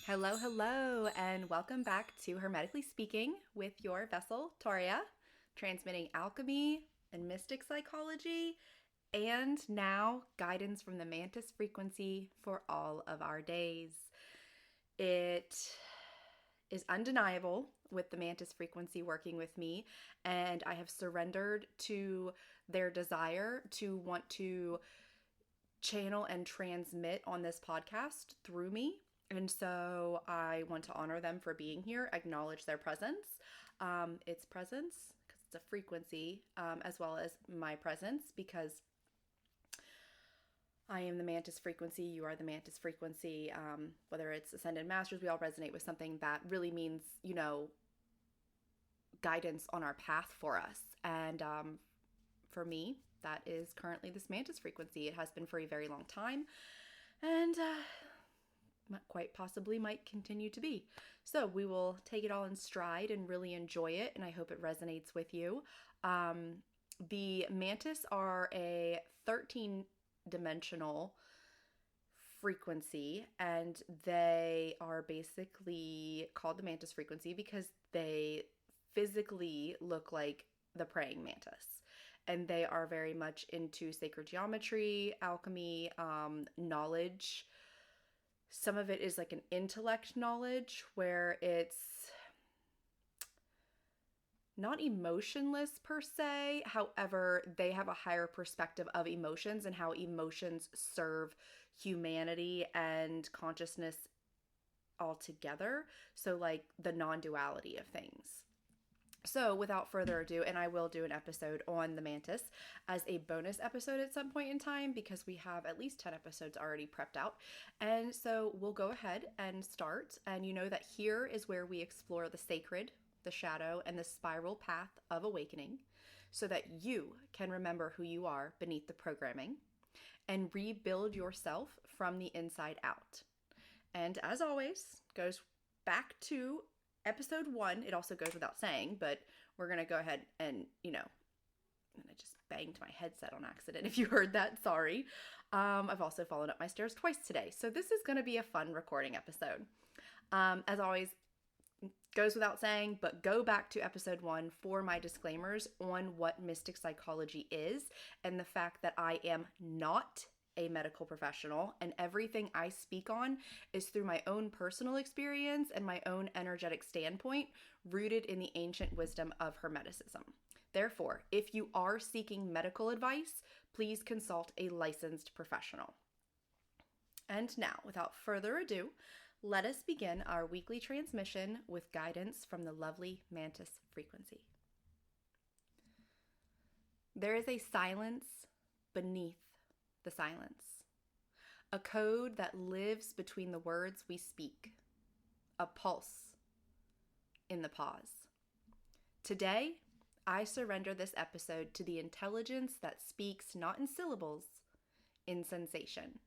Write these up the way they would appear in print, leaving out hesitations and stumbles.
Hello, hello, and welcome back to Hermetically Speaking with your vessel, Toriea, transmitting alchemy and mystic psychology, and now guidance from the Mantis Frequency for all of our days. It is undeniable with the Mantis Frequency working with me, and I have surrendered to their desire to want to channel and transmit on this podcast through me. And so I want to honor them for being here, acknowledge their presence, its presence, because it's a frequency, as well as my presence, because I am the Mantis Frequency, you are the Mantis Frequency. Whether it's Ascended Masters, we all resonate with something that really means, guidance on our path for us. And for me, that is currently this Mantis Frequency. It has been for a very long time, and quite possibly might continue to be. So we will take it all in stride and really enjoy it, and I hope it resonates with you. The Mantis are a 13-dimensional frequency, and they are basically called the Mantis Frequency because they physically look like the praying mantis. And they are very much into sacred geometry, alchemy, knowledge. Some of it is like an intellect knowledge where it's not emotionless per se. However, they have a higher perspective of emotions and how emotions serve humanity and consciousness altogether. So like the non-duality of things. So without further ado, and I will do an episode on the Mantis as a bonus episode at some point in time because we have at least 10 episodes already prepped out. And so we'll go ahead and start. And you know that here is where we explore the sacred, the shadow, and the spiral path of awakening so that you can remember who you are beneath the programming and rebuild yourself from the inside out. And as always, goes back to episode 1, it also goes without saying, but we're going to go ahead and, I just banged my headset on accident. If you heard that, sorry. I've also fallen up my stairs twice today. So this is going to be a fun recording episode. As always, goes without saying, but go back to episode 1 for my disclaimers on what mystic psychology is and the fact that I am not a medical professional, and everything I speak on is through my own personal experience and my own energetic standpoint, rooted in the ancient wisdom of Hermeticism. Therefore, if you are seeking medical advice, please consult a licensed professional. And now, without further ado, let us begin our weekly transmission with guidance from the lovely Mantis Frequency. There is a silence beneath the silence, a code that lives between the words we speak, a pulse in the pause. Today, I surrender this episode to the intelligence that speaks not in syllables, in sensation.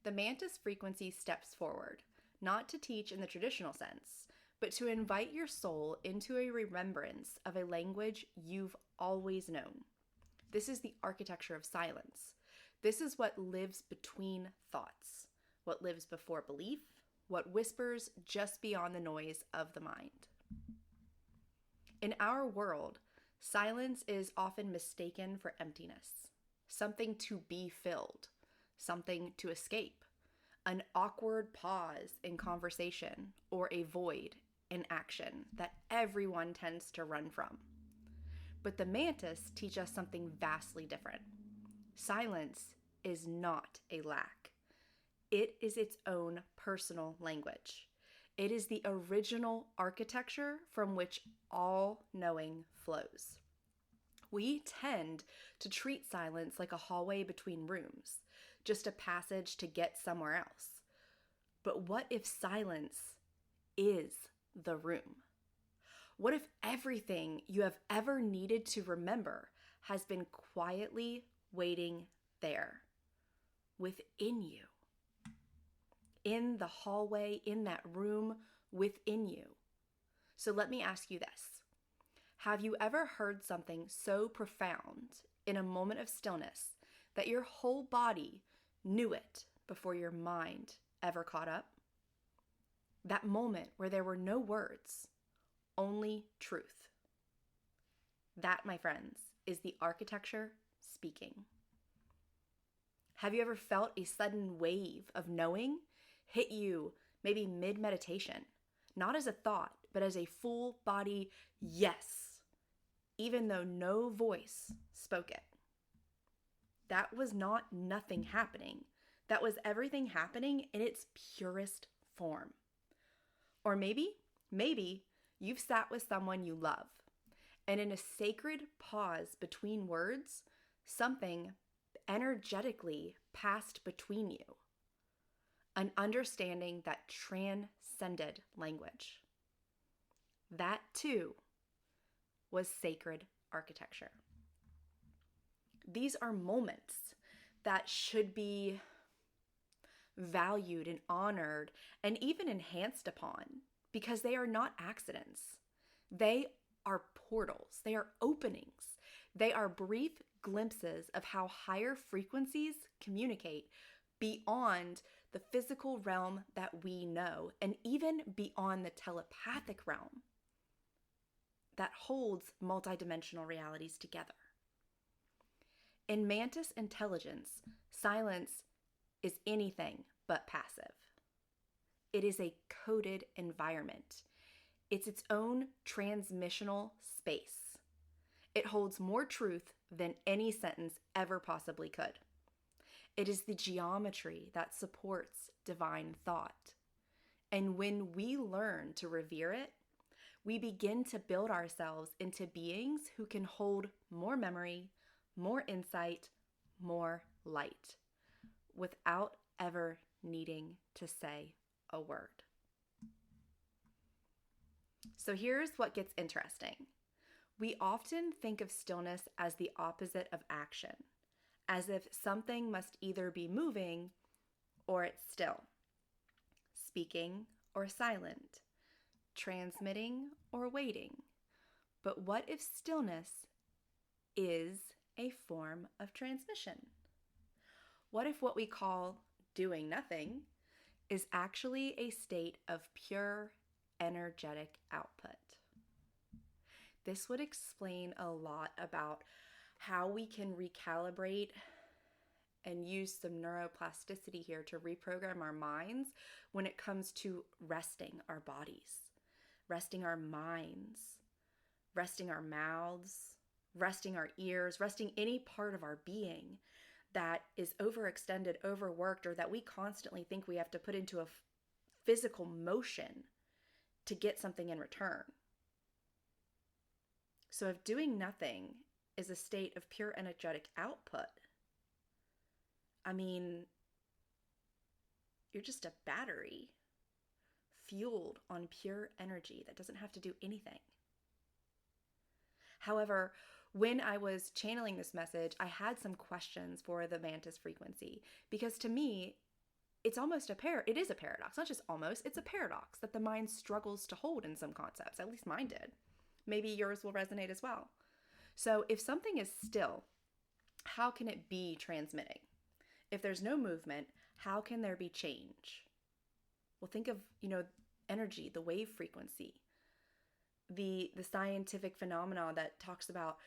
The Mantis Frequency steps forward, not to teach in the traditional sense, but to invite your soul into a remembrance of a language you've always known. This is the architecture of silence. This is what lives between thoughts, what lives before belief, what whispers just beyond the noise of the mind. In our world, silence is often mistaken for emptiness, something to be filled, something to escape, an awkward pause in conversation, or a void in action that everyone tends to run from. But the Mantis teach us something vastly different. Silence is not a lack. It is its own personal language. It is the original architecture from which all knowing flows. We tend to treat silence like a hallway between rooms, just a passage to get somewhere else. But what if silence is the room? What if everything you have ever needed to remember has been quietly waiting there, within you, in the hallway, in that room, within you? So let me ask you this. Have you ever heard something so profound in a moment of stillness that your whole body knew it before your mind ever caught up? That moment where there were no words, only truth. That, my friends, is the architecture speaking. Have you ever felt a sudden wave of knowing hit you maybe mid-meditation? Not as a thought, but as a full body yes, even though no voice spoke it. That was not nothing happening. That was everything happening in its purest form. Or maybe you've sat with someone you love, and in a sacred pause between words, something energetically passed between you. An understanding that transcended language. That too was sacred architecture. These are moments that should be valued and honored and even enhanced upon because they are not accidents. They are portals. They are openings. They are brief glimpses of how higher frequencies communicate beyond the physical realm that we know and even beyond the telepathic realm that holds multidimensional realities together. In Mantis intelligence, silence is anything but passive. It is a coded environment. It's its own transmissional space. It holds more truth than any sentence ever possibly could. It is the geometry that supports divine thought. And when we learn to revere it, we begin to build ourselves into beings who can hold more memory, more insight, more light, without ever needing to say a word. So here's what gets interesting. We often think of stillness as the opposite of action, as if something must either be moving or it's still, speaking or silent, transmitting or waiting. But what if stillness is a form of transmission? What if what we call doing nothing is actually a state of pure energetic output? This would explain a lot about how we can recalibrate and use some neuroplasticity here to reprogram our minds when it comes to resting our bodies, resting our minds, resting our mouths, resting our ears, resting any part of our being that is overextended, overworked, or that we constantly think we have to put into a physical motion to get something in return. So if doing nothing is a state of pure energetic output, I mean, you're just a battery fueled on pure energy that doesn't have to do anything. However, when I was channeling this message, I had some questions for the Mantis frequency because to me, it's almost it is a paradox, not just almost, it's a paradox that the mind struggles to hold in some concepts, at least mine did. Maybe yours will resonate as well. So if something is still, how can it be transmitting? If there's no movement, how can there be change? Well, think of, energy, the wave frequency, the scientific phenomena that talks about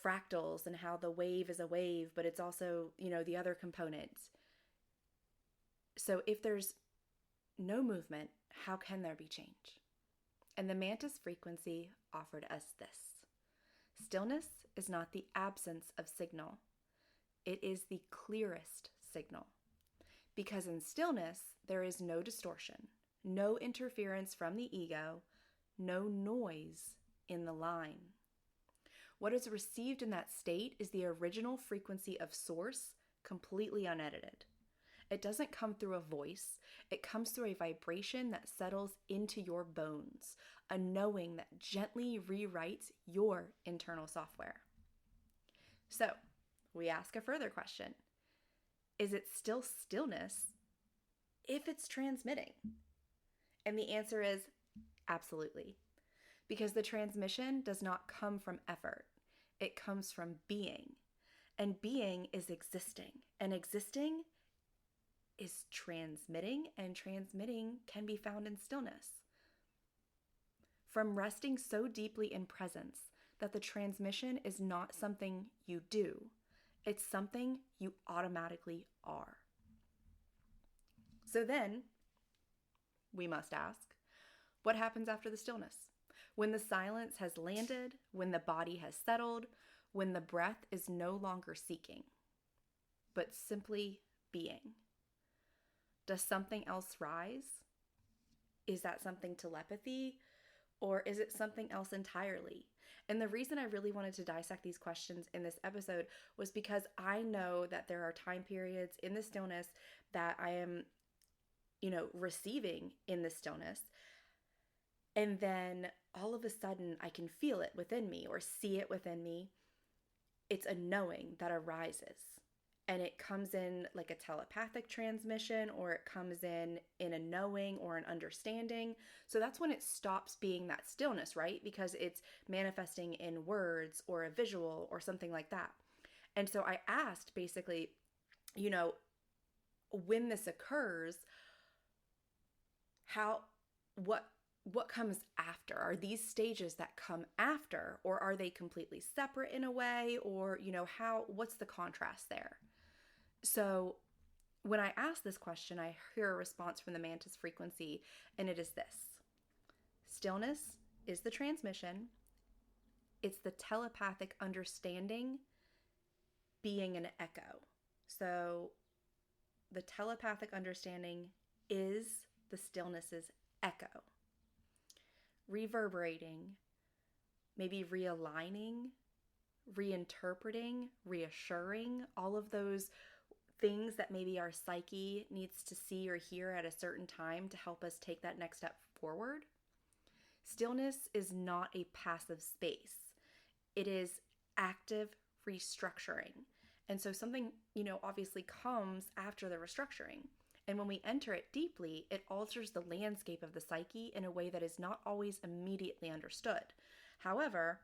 fractals and how the wave is a wave, but it's also, the other components. So if there's no movement, how can there be change? And the Mantis frequency offered us this. Stillness is not the absence of signal. It is the clearest signal. Because in stillness, there is no distortion, no interference from the ego, no noise in the line. What is received in that state is the original frequency of source, completely unedited. It doesn't come through a voice. It comes through a vibration that settles into your bones, a knowing that gently rewrites your internal software. So, we ask a further question. Is it still stillness if it's transmitting? And the answer is absolutely. Because the transmission does not come from effort. It comes from being. And being is existing. And existing is transmitting, and transmitting can be found in stillness. from resting so deeply in presence that the transmission is not something you do, it's something you automatically are. So then, we must ask, what happens after the stillness? When the silence has landed, when the body has settled, when the breath is no longer seeking, but simply being. Does something else rise? Is that something telepathy? Or is it something else entirely? And the reason I really wanted to dissect these questions in this episode was because I know that there are time periods in the stillness that I am, receiving in the stillness. And then all of a sudden I can feel it within me or see it within me. It's a knowing that arises. And it comes in like a telepathic transmission, or it comes in a knowing or an understanding. So that's when it stops being that stillness, right? Because it's manifesting in words or a visual or something like that. And so I asked basically, when this occurs, what comes after? Are these stages that come after, or are they completely separate in a way? Or, what's the contrast there? So when I ask this question, I hear a response from the Mantis Frequency, and it is this. Stillness is the transmission. It's the telepathic understanding being an echo. So the telepathic understanding is the stillness's echo. Reverberating, maybe realigning, reinterpreting, reassuring, all of those things that maybe our psyche needs to see or hear at a certain time to help us take that next step forward. Stillness is not a passive space. It is active restructuring. And so something, obviously comes after the restructuring. And when we enter it deeply, it alters the landscape of the psyche in a way that is not always immediately understood. However,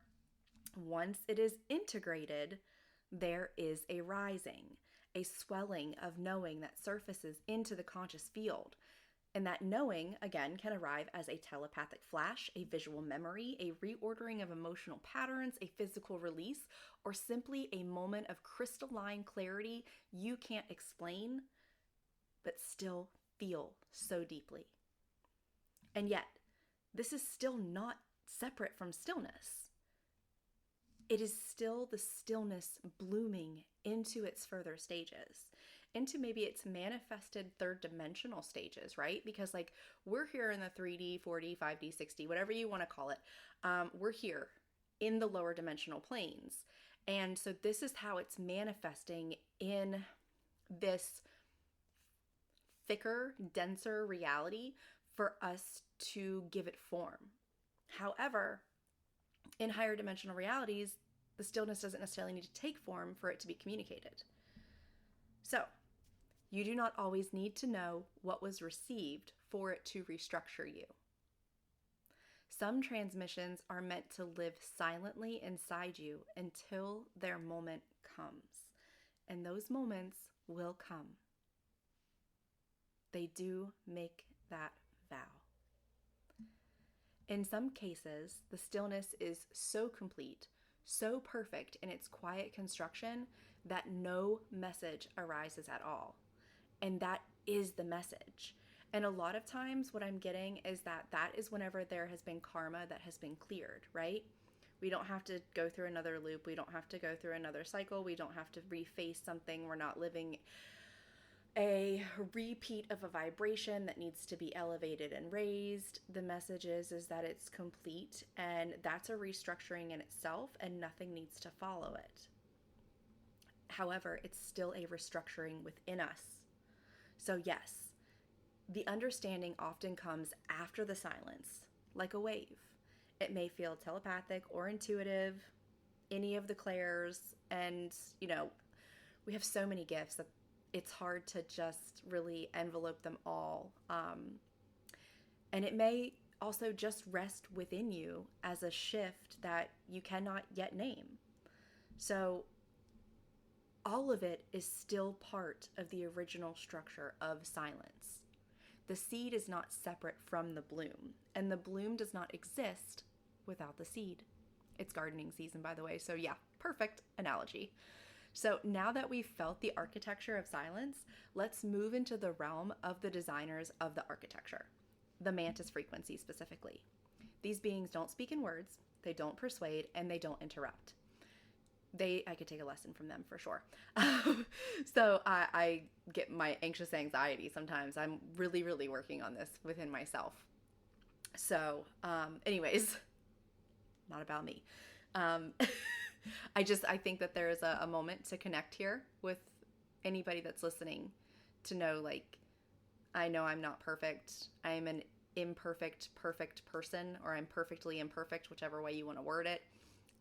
once it is integrated, there is a rising, a swelling of knowing that surfaces into the conscious field. And that knowing, again, can arrive as a telepathic flash, a visual memory, a reordering of emotional patterns, a physical release, or simply a moment of crystalline clarity you can't explain, but still feel so deeply. And yet, this is still not separate from stillness. It is still the stillness blooming into its further stages, into maybe its manifested third dimensional stages, right? Because we're here in the 3D, 4D, 5D, 6D, whatever you want to call it. We're here in the lower dimensional planes. And so this is how it's manifesting in this thicker, denser reality for us to give it form. However, in higher dimensional realities, the stillness doesn't necessarily need to take form for it to be communicated. So, you do not always need to know what was received for it to restructure you. Some transmissions are meant to live silently inside you until their moment comes. And those moments will come. They do make that vow. In some cases, the stillness is so complete, so perfect in its quiet construction that no message arises at all. And that is the message. And a lot of times what I'm getting is that is whenever there has been karma that has been cleared, right? We don't have to go through another loop. We don't have to go through another cycle. We don't have to reface something. We're not living a repeat of a vibration that needs to be elevated and raised. The message is that it's complete, and that's a restructuring in itself, and nothing needs to follow it. However, it's still a restructuring within us. So yes, the understanding often comes after the silence, like a wave. It may feel telepathic or intuitive, any of the clairs, and we have so many gifts that it's hard to just really envelope them all. And it may also just rest within you as a shift that you cannot yet name. So all of it is still part of the original structure of silence. The seed is not separate from the bloom, and the bloom does not exist without the seed. It's gardening season, by the way, so yeah, perfect analogy. So now that we've felt the architecture of silence, let's move into the realm of the designers of the architecture, the Mantis Frequency specifically. These beings don't speak in words, they don't persuade, and they don't interrupt. I could take a lesson from them for sure. So I get my anxious anxiety sometimes. I'm really, really working on this within myself. So, anyways, not about me. I think that there is a moment to connect here with anybody that's listening to know, like, I know I'm not perfect. I am an imperfect, perfect person, or I'm perfectly imperfect, whichever way you want to word it.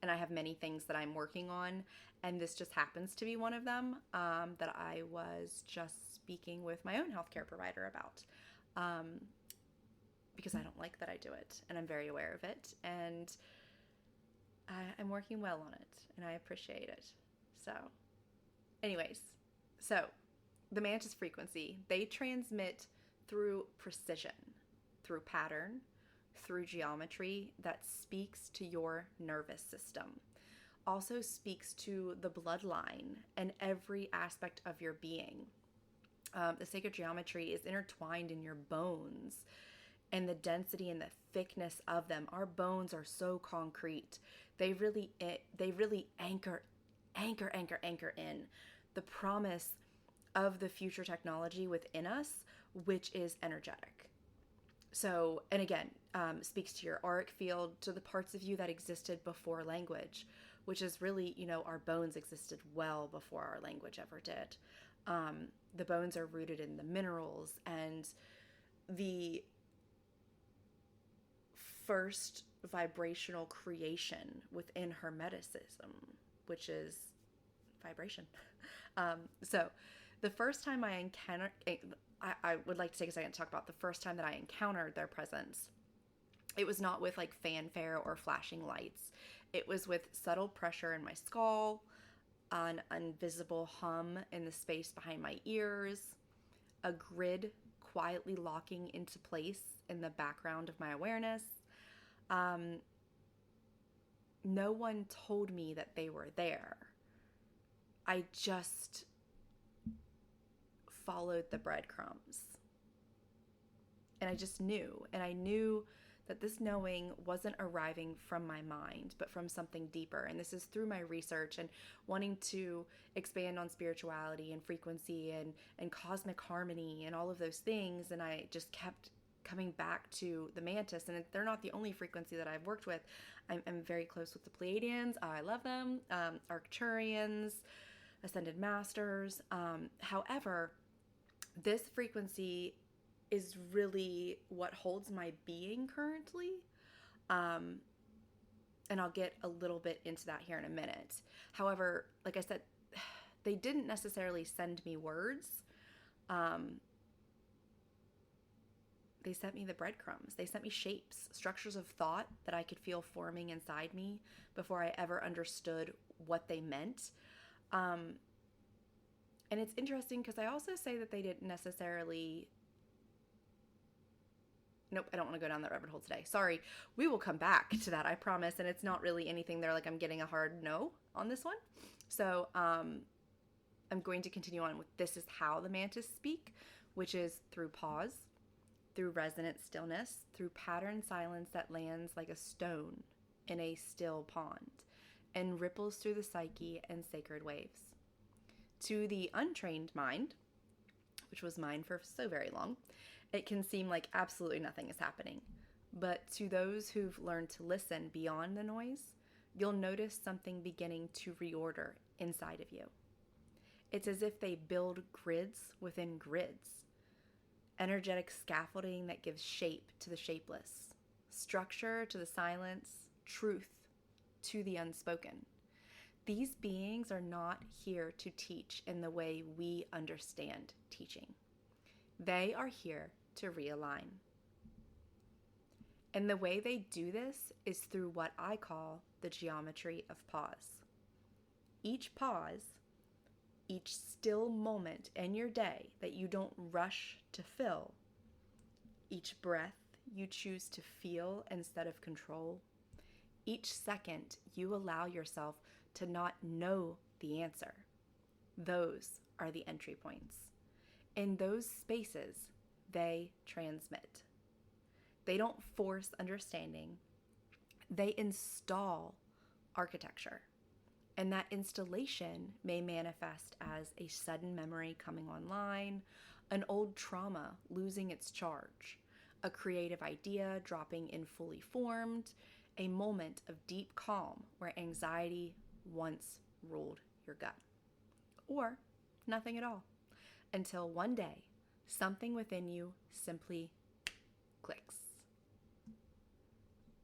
And I have many things that I'm working on, and this just happens to be one of them that I was just speaking with my own healthcare provider about, because I don't like that I do it, and I'm very aware of it, and I'm working well on it, and I appreciate it. So, anyways, the Mantis Frequency, they transmit through precision, through pattern, through geometry that speaks to your nervous system, also speaks to the bloodline and every aspect of your being. The sacred geometry is intertwined in your bones and the density and the thickness of them. Our bones are so concrete. They really anchor in the promise of the future technology within us, which is energetic. So, and again, speaks to your auric field, to the parts of you that existed before language, which is really, our bones existed well before our language ever did. The bones are rooted in the minerals and the first vibrational creation within Hermeticism, which is vibration. So the first time I would like to take a second to talk about the first time that I encountered their presence. It was not with like fanfare or flashing lights. It was with subtle pressure in my skull, an invisible hum in the space behind my ears, a grid quietly locking into place in the background of my awareness. No one told me that they were there. I just followed the breadcrumbs. And I just knew. And I knew that this knowing wasn't arriving from my mind, but from something deeper. And this is through my research and wanting to expand on spirituality and frequency and cosmic harmony and all of those things. And I just kept coming back to the Mantis. And they're not the only frequency that I've worked with. I'm very close with the Pleiadians. I love them. Arcturians, Ascended Masters. However, this frequency is really what holds my being currently. And I'll get a little bit into that here in a minute. However, like I said, they didn't necessarily send me words. They sent me the breadcrumbs. They sent me shapes, structures of thought that I could feel forming inside me before I ever understood what they meant. And it's interesting because I also say that they didn't necessarily... Nope, I don't want to go down that rabbit hole today. Sorry. We will come back to that, I promise. And it's not really anything there like I'm getting a hard no on this one. So I'm going to continue on with this is how the Mantis speak, which is through pause, through resonant stillness, through pattern silence that lands like a stone in a still pond and ripples through the psyche and sacred waves. To the untrained mind, which was mine for so very long, it can seem like absolutely nothing is happening. But to those who've learned to listen beyond the noise, you'll notice something beginning to reorder inside of you. It's as if they build grids within grids. Energetic scaffolding that gives shape to the shapeless, structure to the silence, truth to the unspoken. These beings are not here to teach in the way we understand teaching. They are here to realign. And the way they do this is through what I call the geometry of pause. Each pause, each still moment in your day that you don't rush to fill, Each breath you choose to feel instead of control. Each second you allow yourself to not know the answer. Those are the entry points. In those spaces, they transmit. They don't force understanding. They install architecture. And that installation may manifest as a sudden memory coming online, an old trauma losing its charge, a creative idea dropping in fully formed, a moment of deep calm where anxiety once ruled your gut. Or nothing at all, until one day, something within you simply clicks.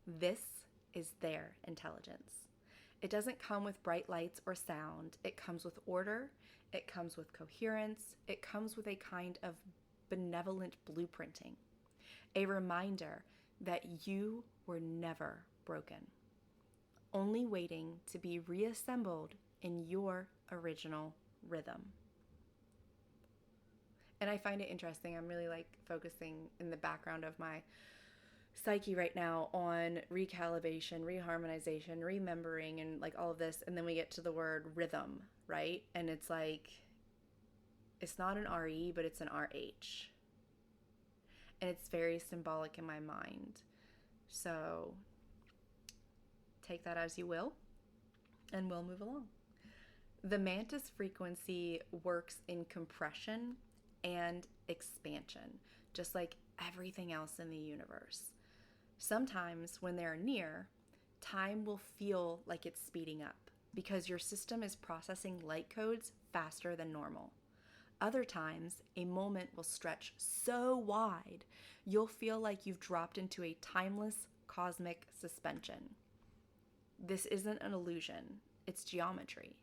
This is their intelligence. It doesn't come with bright lights or sound. It comes with order. It comes with coherence. It comes with a kind of benevolent blueprinting, a reminder that you were never broken, only waiting to be reassembled in your original rhythm. And I find it interesting. I'm really focusing in the background of my psyche right now on recalibration, reharmonization, remembering, and all of this. And then we get to the word rhythm, right? And it's it's not an RE, but it's an RH. And it's very symbolic in my mind. So take that as you will, and we'll move along. The Mantis Frequency works in compression and expansion, just like everything else in the universe. Sometimes when they're near, time will feel like it's speeding up because your system is processing light codes faster than normal. Other times, a moment will stretch so wide, you'll feel like you've dropped into a timeless cosmic suspension. This isn't an illusion, it's geometry.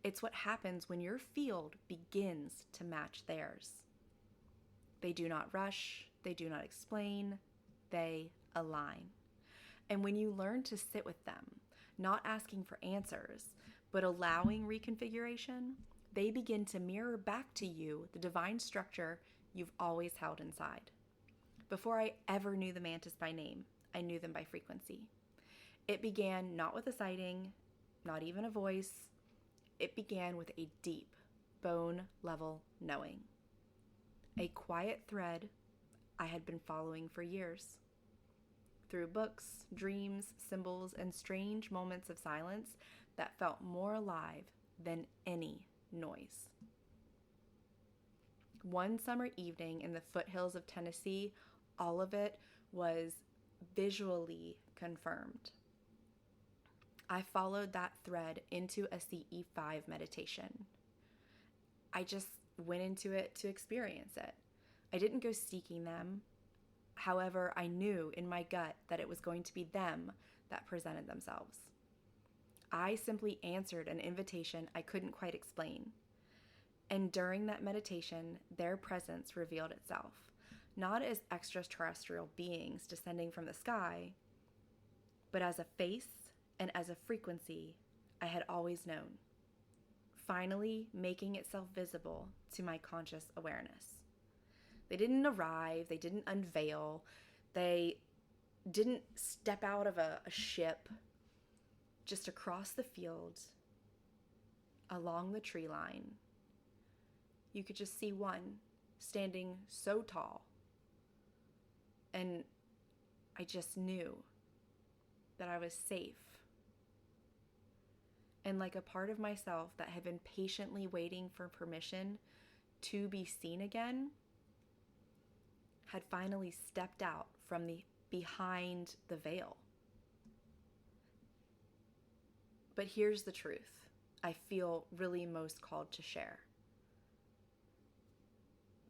It's what happens when your field begins to match theirs. They do not rush, they do not explain, they align. And when you learn to sit with them, not asking for answers, but allowing reconfiguration, they begin to mirror back to you the divine structure you've always held inside. Before I ever knew the mantis by name, I knew them by frequency. It began not with a sighting, not even a voice. It began with a deep, bone-level knowing. A quiet thread I had been following for years. Through books, dreams, symbols, and strange moments of silence that felt more alive than any noise. One summer evening in the foothills of Tennessee, all of it was visually confirmed. I followed that thread into a CE5 meditation. I just went into it to experience it. I didn't go seeking them. However, I knew in my gut that it was going to be them that presented themselves. I simply answered an invitation I couldn't quite explain. And during that meditation, their presence revealed itself, not as extraterrestrial beings descending from the sky, but as a face and as a frequency I had always known, finally making itself visible to my conscious awareness. They didn't arrive, they didn't unveil, they didn't step out of a ship. Just across the field, along the tree line, you could just see one standing so tall. And I just knew that I was safe. And like a part of myself that had been patiently waiting for permission to be seen again, had finally stepped out from behind the veil. But here's the truth I feel really most called to share.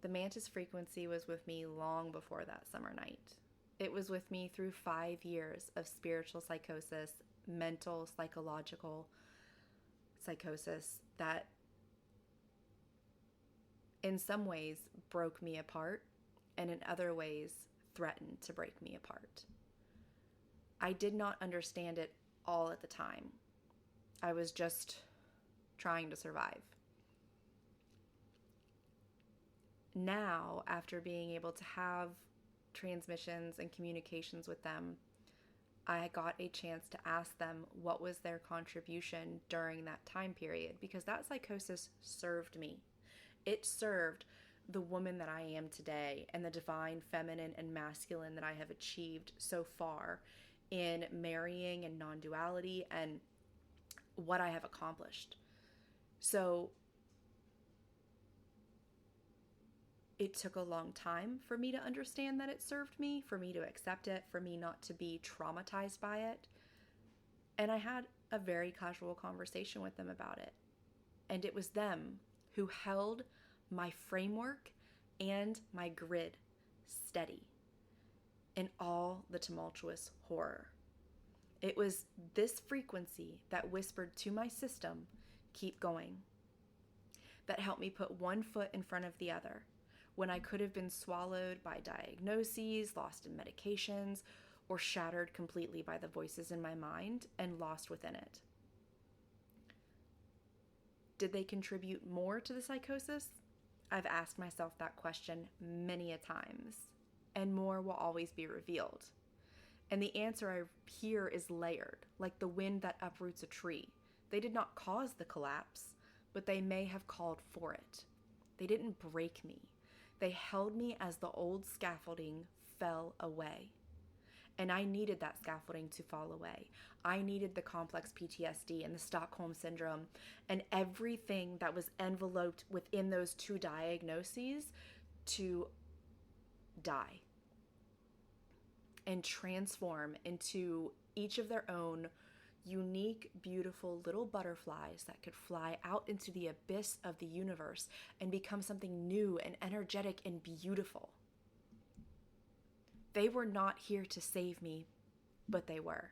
The Mantis Frequency was with me long before that summer night. It was with me through 5 years of spiritual psychosis, mental, psychological psychosis that in some ways broke me apart and in other ways threatened to break me apart. I did not understand it all at the time. I was just trying to survive. Now, after being able to have transmissions and communications with them, I got a chance to ask them what was their contribution during that time period, because that psychosis served me. It served the woman that I am today and the divine feminine and masculine that I have achieved so far in marrying and non-duality and what I have accomplished. So it took a long time for me to understand that it served me, for me to accept it, for me not to be traumatized by it. And I had a very casual conversation with them about it. And it was them who held my framework and my grid steady in all the tumultuous horror. It was this frequency that whispered to my system, keep going, that helped me put one foot in front of the other when I could have been swallowed by diagnoses, lost in medications, or shattered completely by the voices in my mind and lost within it. Did they contribute more to the psychosis? I've asked myself that question many a times, and more will always be revealed. And the answer I hear is layered, like the wind that uproots a tree. They did not cause the collapse, but they may have called for it. They didn't break me. They held me as the old scaffolding fell away. And I needed that scaffolding to fall away. I needed the complex PTSD and the Stockholm Syndrome and everything that was enveloped within those two diagnoses to die and transform into each of their own unique, beautiful little butterflies that could fly out into the abyss of the universe and become something new and energetic and beautiful. They were not here to save me, but they were.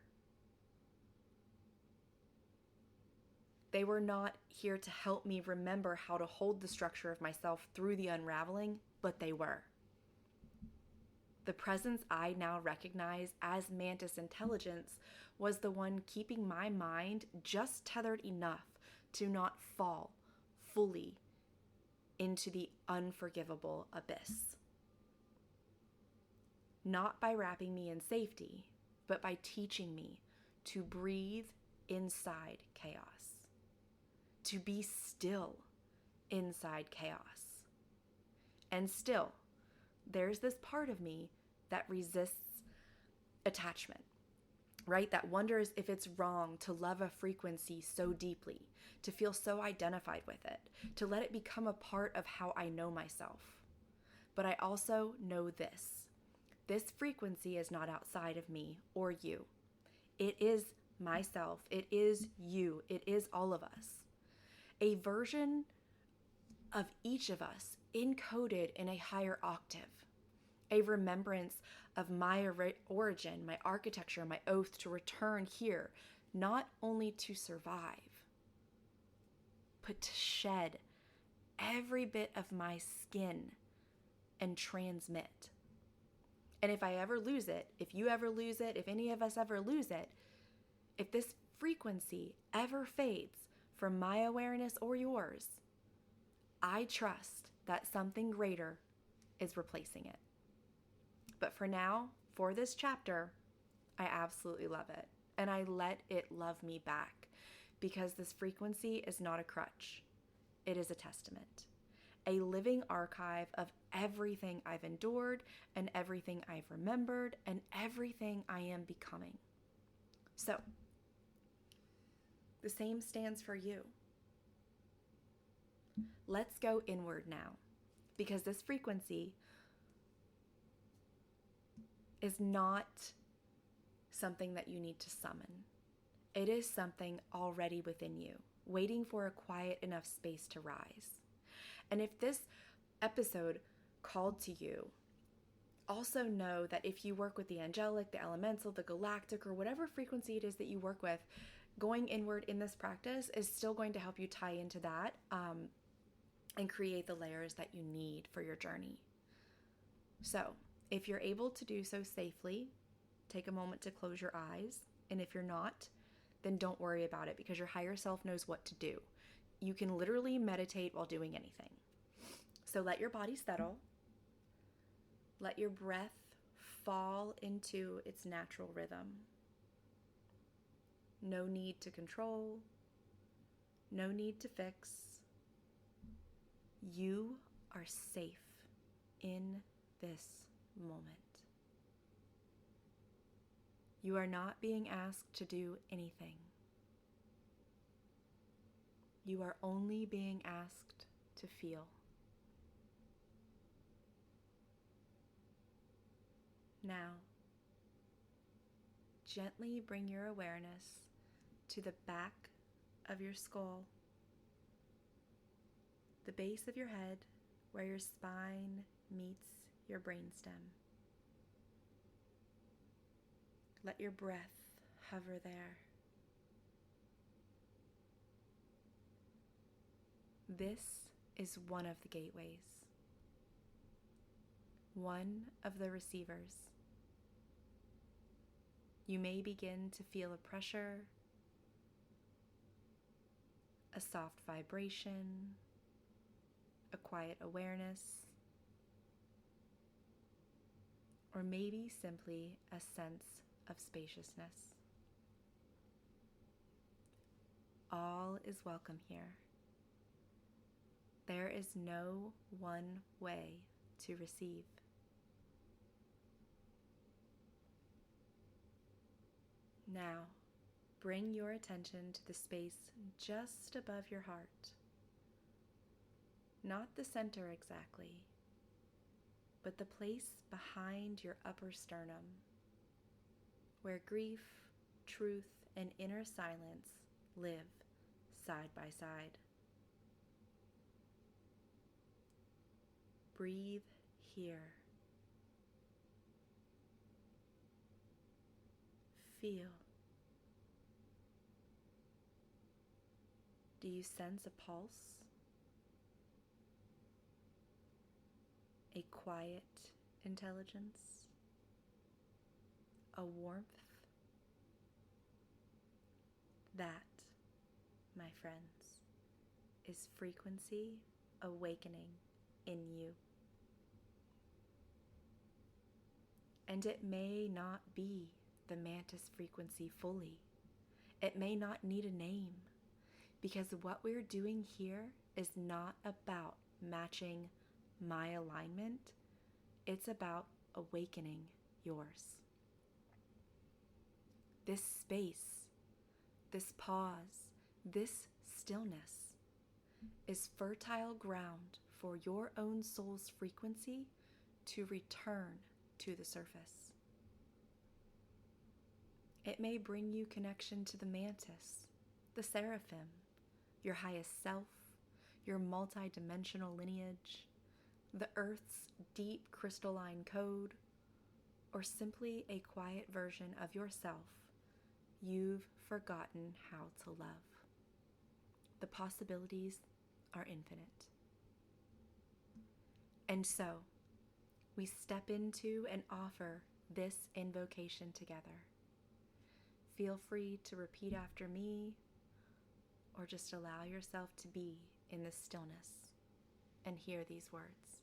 They were not here to help me remember how to hold the structure of myself through the unraveling, but they were. The presence I now recognize as Mantis intelligence was the one keeping my mind just tethered enough to not fall fully into the unforgivable abyss. Not by wrapping me in safety, but by teaching me to breathe inside chaos, to be still inside chaos. And still, there's this part of me that resists attachment, right? That wonders if it's wrong to love a frequency so deeply, to feel so identified with it, to let it become a part of how I know myself. But I also know this. This frequency is not outside of me or you. It is myself. It is you. It is all of us. A version of each of us encoded in a higher octave. A remembrance of my origin, my architecture, my oath to return here, not only to survive, but to shed every bit of my skin and transmit. And if I ever lose it, if you ever lose it, if any of us ever lose it, if this frequency ever fades from my awareness or yours, I trust that something greater is replacing it. But for now, for this chapter, I absolutely love it. And I let it love me back because this frequency is not a crutch. It is a testament. A living archive of everything I've endured and everything I've remembered and everything I am becoming. So, the same stands for you. Let's go inward now, because this frequency is not something that you need to summon. It is something already within you, waiting for a quiet enough space to rise. And if this episode called to you, also know that if you work with the angelic, the elemental, the galactic, or whatever frequency it is that you work with, going inward in this practice is still going to help you tie into that and create the layers that you need for your journey. So, if you're able to do so safely, take a moment to close your eyes. And if you're not, then don't worry about it because your higher self knows what to do. You can literally meditate while doing anything. So let your body settle. Let your breath fall into its natural rhythm. No need to control, no need to fix. You are safe in this moment. You are not being asked to do anything. You are only being asked to feel. Now, gently bring your awareness to the back of your skull, the base of your head where your spine meets your brainstem. Let your breath hover there. This is one of the gateways, one of the receivers. You may begin to feel a pressure, a soft vibration, a quiet awareness, or maybe simply a sense of spaciousness. All is welcome here. There is no one way to receive. Now, bring your attention to the space just above your heart. Not the center exactly, but the place behind your upper sternum, where grief, truth, and inner silence live side by side. Breathe here. Feel. Do you sense a pulse? A quiet intelligence? A warmth? That, my friends, is frequency awakening in you. And it may not be the Mantis frequency fully. It may not need a name, because what we're doing here is not about matching my alignment. It's about awakening yours. This space, this pause, this stillness is fertile ground for your own soul's frequency to return to the surface. It may bring you connection to the mantis, the seraphim, your highest self, your multi-dimensional lineage, the earth's deep crystalline code, or simply a quiet version of yourself you've forgotten how to love. The possibilities are infinite. And so, we step into and offer this invocation together. Feel free to repeat after me, or just allow yourself to be in this stillness and hear these words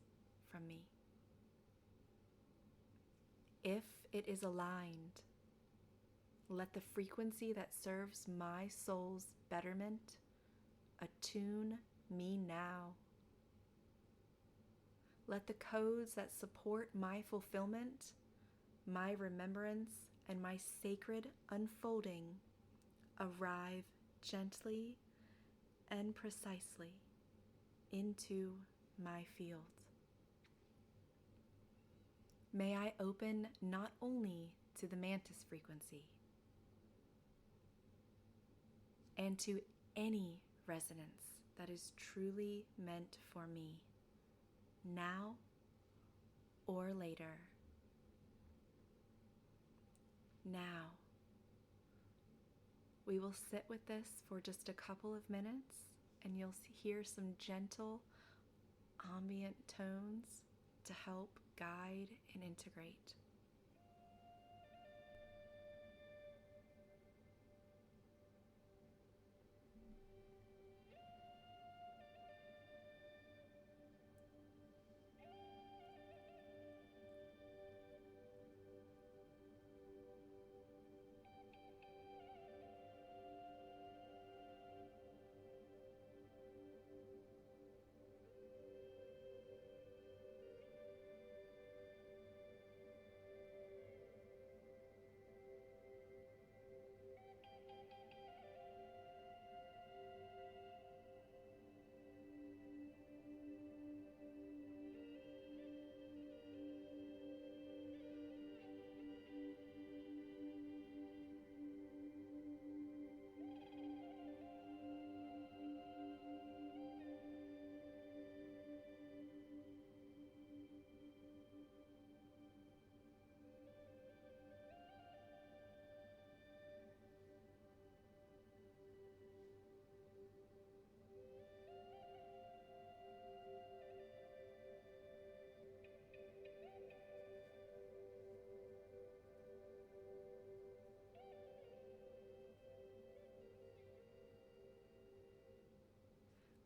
from me. If it is aligned, let the frequency that serves my soul's betterment attune me now. Let the codes that support my fulfillment, my remembrance, and my sacred unfolding arrive gently and precisely into my field. May I open not only to the Mantis frequency and to any resonance that is truly meant for me, now or later. Now, we will sit with this for just a couple of minutes, and you'll hear some gentle ambient tones to help guide and integrate.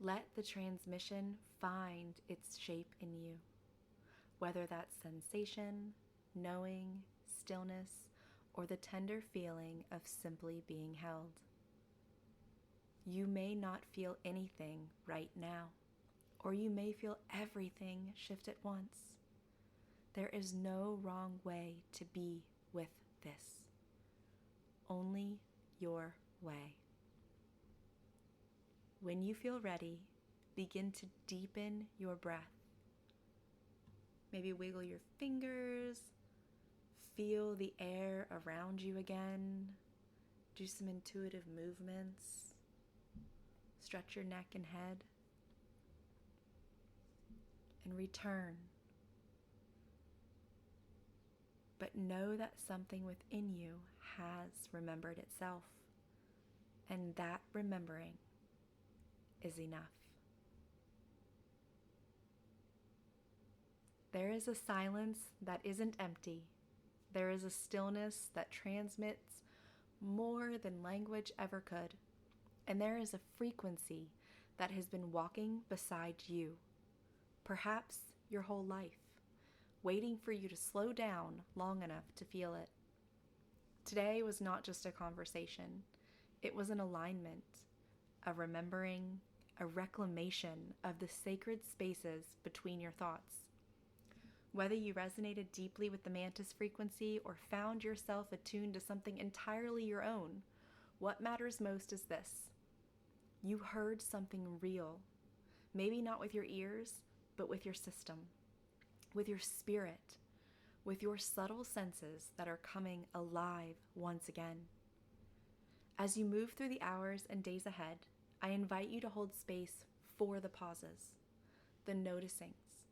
Let the transmission find its shape in you, whether that's sensation, knowing, stillness, or the tender feeling of simply being held. You may not feel anything right now, or you may feel everything shift at once. There is no wrong way to be with this. Only your way. When you feel ready, begin to deepen your breath. Maybe wiggle your fingers, feel the air around you again, do some intuitive movements, stretch your neck and head, and return. But know that something within you has remembered itself, and that remembering is enough. There is a silence that isn't empty. There is a stillness that transmits more than language ever could. And there is a frequency that has been walking beside you, perhaps your whole life, waiting for you to slow down long enough to feel it. Today was not just a conversation. It was an alignment, a remembering, a reclamation of the sacred spaces between your thoughts. Whether you resonated deeply with the Mantis Frequency or found yourself attuned to something entirely your own, what matters most is this. You heard something real, maybe not with your ears, but with your system, with your spirit, with your subtle senses that are coming alive once again. As you move through the hours and days ahead, I invite you to hold space for the pauses, the noticings,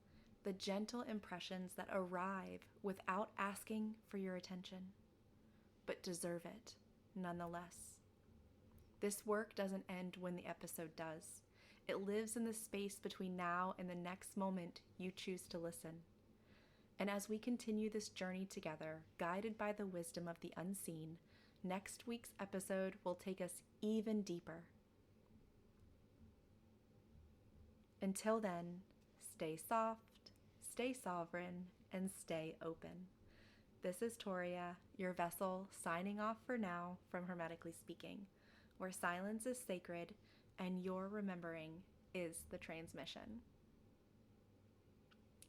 the gentle impressions that arrive without asking for your attention, but deserve it nonetheless. This work doesn't end when the episode does. It lives in the space between now and the next moment you choose to listen. And as we continue this journey together, guided by the wisdom of the unseen, next week's episode will take us even deeper. Until then, stay soft, stay sovereign, and stay open. This is Toriea, your vessel, signing off for now from Hermetically Speaking, where silence is sacred and your remembering is the transmission.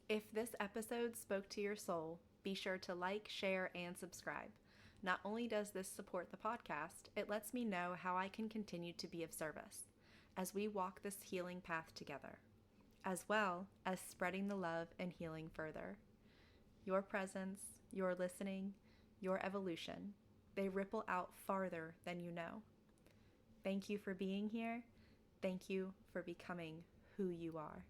If this episode spoke to your soul, be sure to like, share, and subscribe. Not only does this support the podcast, it lets me know how I can continue to be of service as we walk this healing path together, as well as spreading the love and healing further. Your presence, your listening, your evolution, they ripple out farther than you know. Thank you for being here. Thank you for becoming who you are.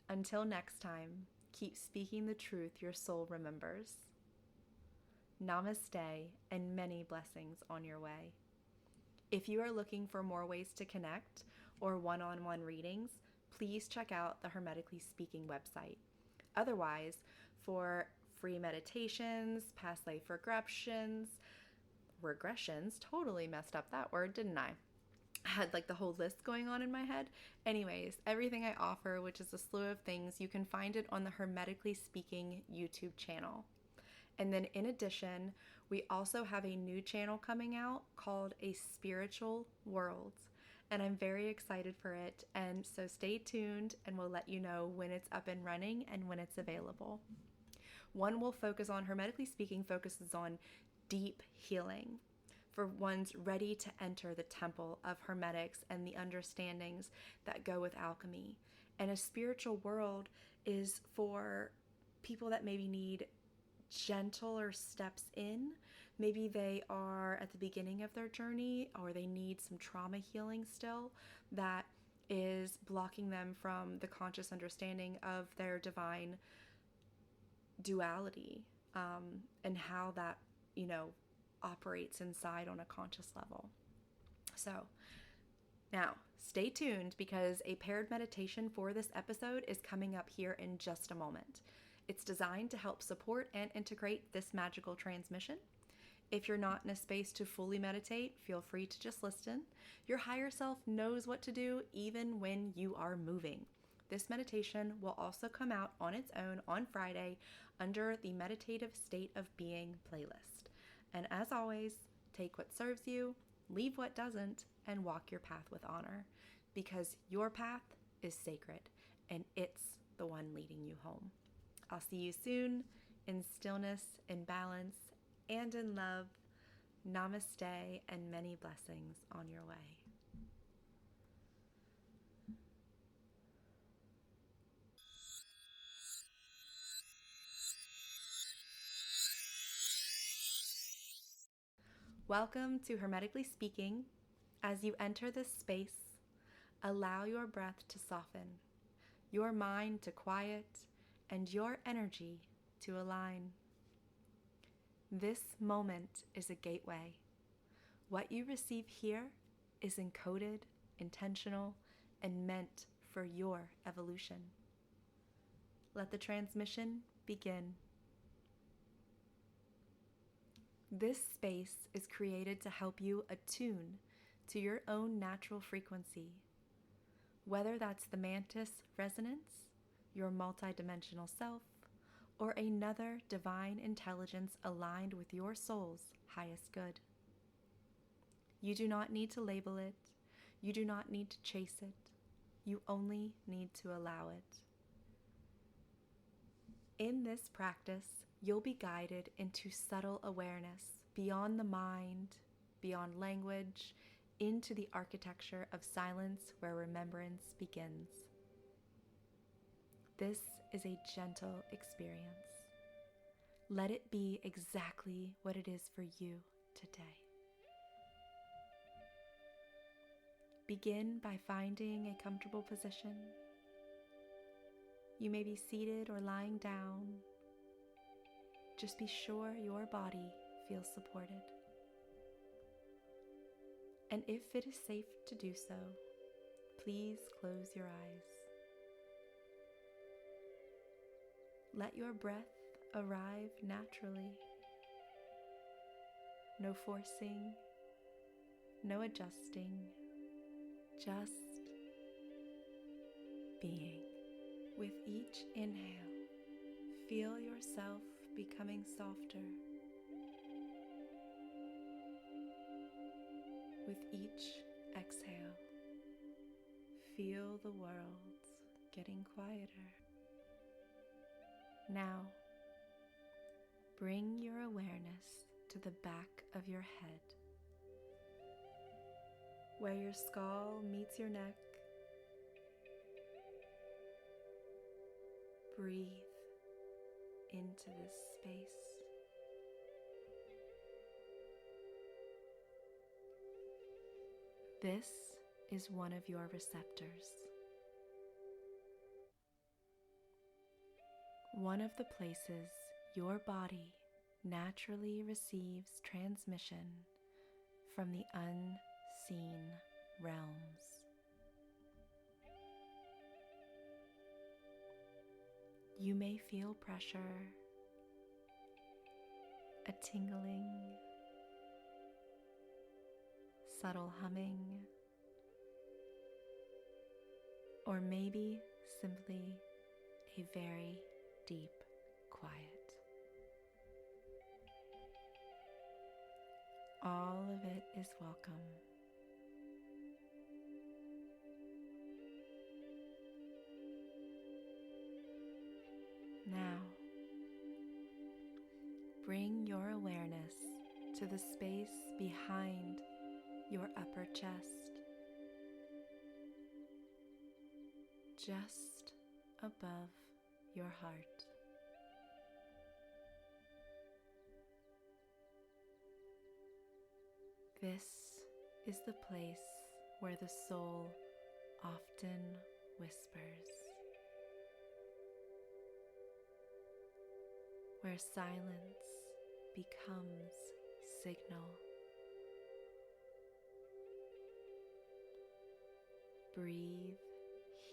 Until next time, keep speaking the truth your soul remembers. Namaste and many blessings on your way. If you are looking for more ways to connect or one-on-one readings, please check out the Hermetically Speaking website. Otherwise, for free meditations, past life regressions, totally messed up that word, didn't I? I had like the whole list going on in my head. Anyways, everything I offer, which is a slew of things, you can find it on the Hermetically Speaking YouTube channel. And then in addition, we also have a new channel coming out called A Spiritual World. And I'm very excited for it. And so stay tuned and we'll let you know when it's up and running and when it's available. One will focus on, Hermetically Speaking, focuses on deep healing for ones ready to enter the temple of hermetics and the understandings that go with alchemy. And A Spiritual World is for people that maybe need gentler steps in. Maybe they are at the beginning of their journey or they need some trauma healing still that is blocking them from the conscious understanding of their divine duality, and how that, operates inside on a conscious level. So now stay tuned because a paired meditation for this episode is coming up here in just a moment. It's designed to help support and integrate this magical transmission. If you're not in a space to fully meditate, feel free to just listen. Your higher self knows what to do even when you are moving. This meditation will also come out on its own on Friday under the Meditative State of Being playlist. And as always, take what serves you, leave what doesn't, and walk your path with honor, because your path is sacred and it's the one leading you home. I'll see you soon in stillness, in balance, and in love. Namaste and many blessings on your way. Welcome to Hermetically Speaking. As you enter this space, allow your breath to soften, your mind to quiet, and your energy to align. This moment is a gateway. What you receive here is encoded, intentional, and meant for your evolution. Let the transmission begin. This space is created to help you attune to your own natural frequency, whether that's the Mantis resonance, your multidimensional self, or another divine intelligence aligned with your soul's highest good. You do not need to label it. You do not need to chase it. You only need to allow it. In this practice, you'll be guided into subtle awareness beyond the mind, beyond language, into the architecture of silence where remembrance begins. This is a gentle experience. Let it be exactly what it is for you today. Begin by finding a comfortable position. You may be seated or lying down. Just be sure your body feels supported. And if it is safe to do so, please close your eyes. Let your breath arrive naturally. No forcing, no adjusting, just being. With each inhale, feel yourself becoming softer. With each exhale, feel the world getting quieter. Now, bring your awareness to the back of your head, where your skull meets your neck. Breathe into this space. This is one of your receptors. One of the places your body naturally receives transmission from the unseen realms. You may feel pressure, a tingling, subtle humming, or maybe simply a very deep quiet. All of it is welcome. Now, bring your awareness to the space behind your upper chest, just above your heart. This is the place where the soul often whispers, where silence becomes signal. Breathe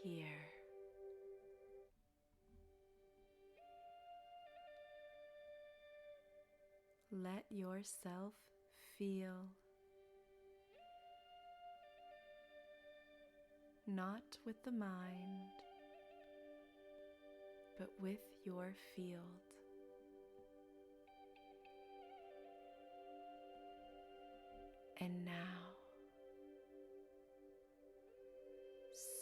here. Let yourself feel, not with the mind, but with your field. And now,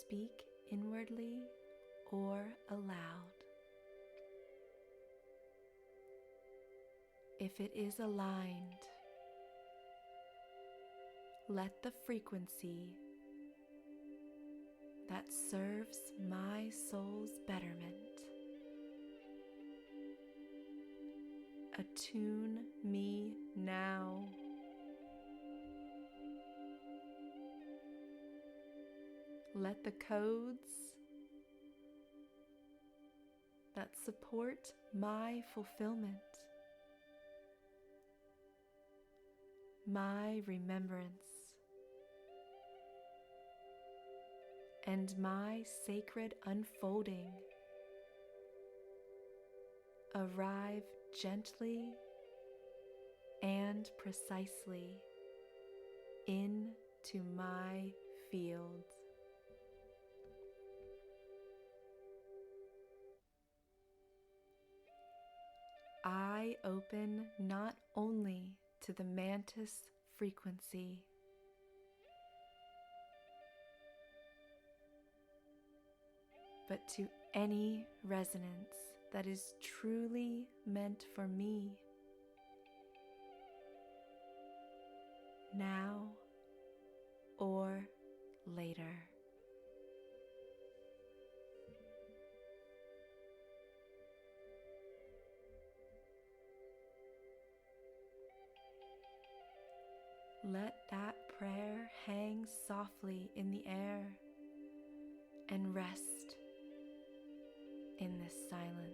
speak inwardly or aloud. If it is aligned, let the frequency that serves my soul's betterment attune me now. Let the codes that support my fulfillment, my remembrance, and my sacred unfolding arrive gently and precisely into my field. I open not only to the Mantis Frequency, but to any resonance that is truly meant for me, now or later. Let that prayer hang softly in the air and rest in this silence.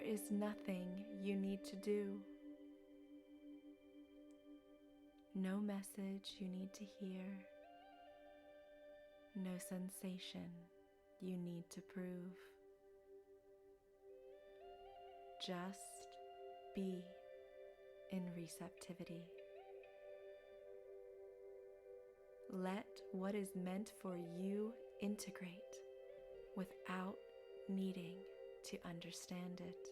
is nothing you need to do. No message you need to hear. No sensation you need to prove. Just be in receptivity. Let what is meant for you integrate without needing to understand it.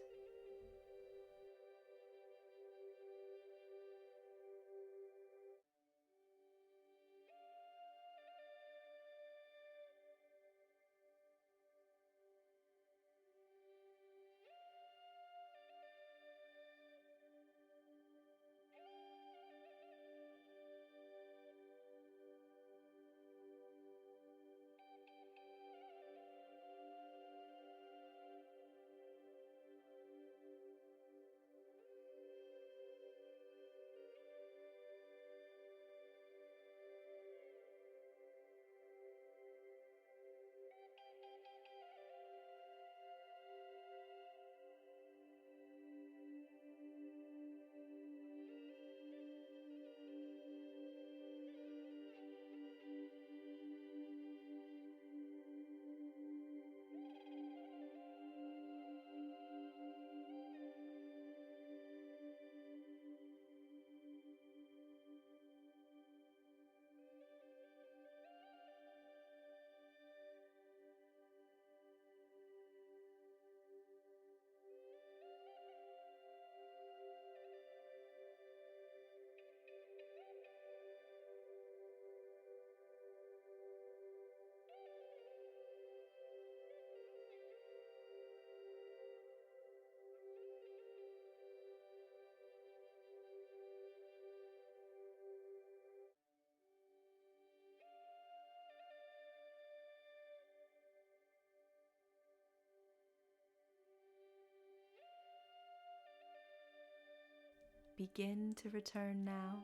Begin to return now.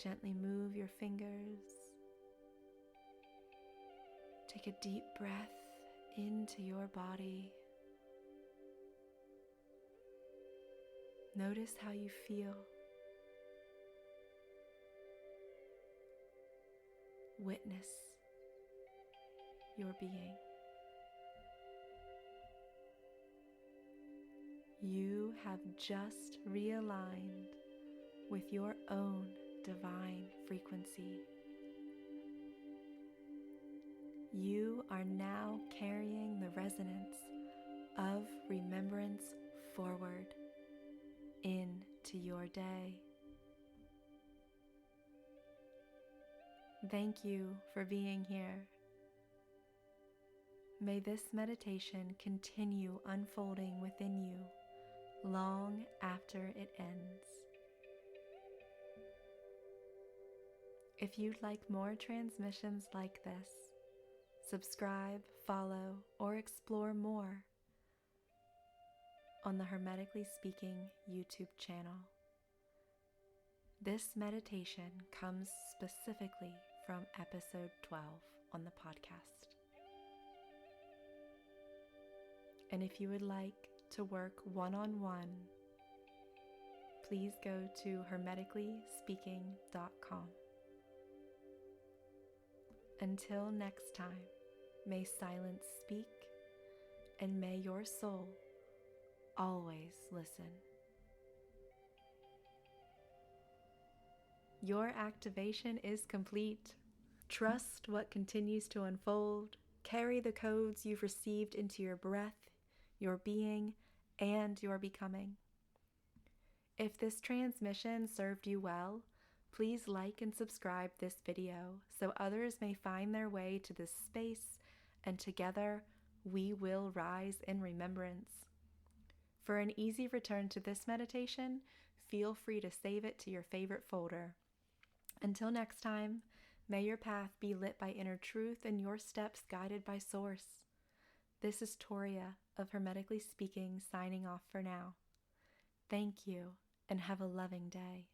Gently move your fingers. Take a deep breath into your body. Notice how you feel. Witness your being. You have just realigned with your own divine frequency. You are now carrying the resonance of remembrance forward into your day. Thank you for being here. May this meditation continue unfolding within you long after it ends. If you'd like more transmissions like this, subscribe, follow, or explore more on the Hermetically Speaking YouTube channel. This meditation comes specifically from episode 12 on the podcast. And if you would like to work one-on-one, please go to hermeticcallyspeaking.com. Until next time, may silence speak, and may your soul always listen. Your activation is complete. Trust what continues to unfold. Carry the codes you've received into your breath, your being, and your becoming. If this transmission served you well, please like and subscribe this video so others may find their way to this space, and together we will rise in remembrance. For an easy return to this meditation, feel free to save it to your favorite folder. Until next time, may your path be lit by inner truth and your steps guided by Source. This is Toriea of Hermetically Speaking signing off for now. Thank you and have a loving day.